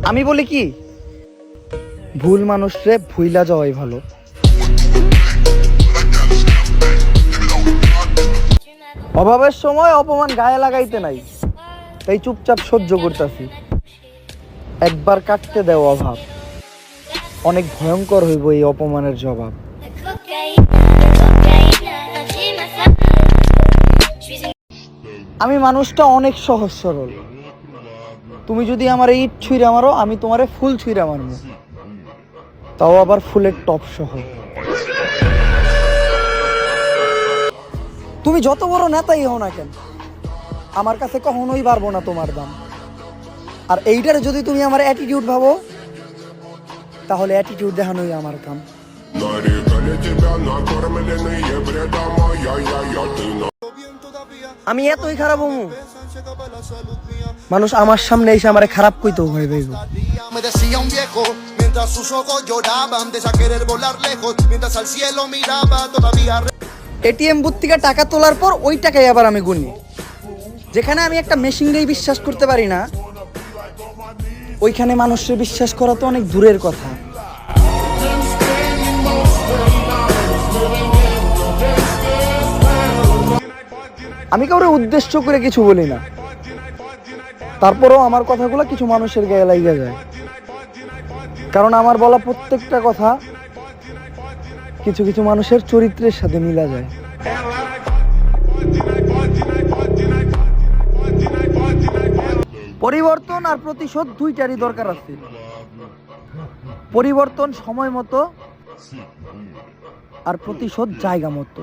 আমি বলি কি, ভুল মানুষরে ভুইলা যাওয়াই ভালো। অভাবের সময় অপমান গায়ে লাগাইতে নাই, তাই চুপচাপ সহ্য করতেছি। একবার কাটতে দেও অভাব, অনেক ভয়ঙ্কর হইব এই অপমানের জবাব। আমি মানুষটা অনেক সহজ সরল, তুমি যদি আমার ইট ছুঁড়া মারো আমি তোমারে ফুল ছুঁড়া মারবো, তাও আবার ফুলের টপ সহ। তুমি যত বড় নেতাই হও না কেন, আমার কাছে কখনোই পারবো না তোমার দাম। আর এইটারে যদি তুমি আমার অ্যাটিটিউড ভাবো, তাহলে অ্যাটিটিউড দেখানোই আমার কাম। আমি এতই খারাপ হমু, মানুষ আমার সামনে এসে আমারে খারাপ কইতেও ভয় পাইব। এটিএম বুথ থেকে টাকা তোলার পর ওই টাকাই আবার আমি গুনি। যেখানে আমি একটা মেশিনকেই বিশ্বাস করতে পারি না, ওইখানে মানুষের বিশ্বাস করা তো অনেক দূরের কথা। আমি কাউরে উদ্দেশ্য করে কিছু বলি না, তারপরেও আমার কথাগুলো কিছু মানুষের গায়ে লাগিয়ে যায়, কারণ আমার বলা প্রত্যেকটা কথা কিছু কিছু মানুষের চরিত্রের সাথে মিলা যায়। পরিবর্তন আর প্রতিশোধ দুইটারই দরকার আছে। পরিবর্তন সময় মতো, আর প্রতিশোধ জায়গা মতো।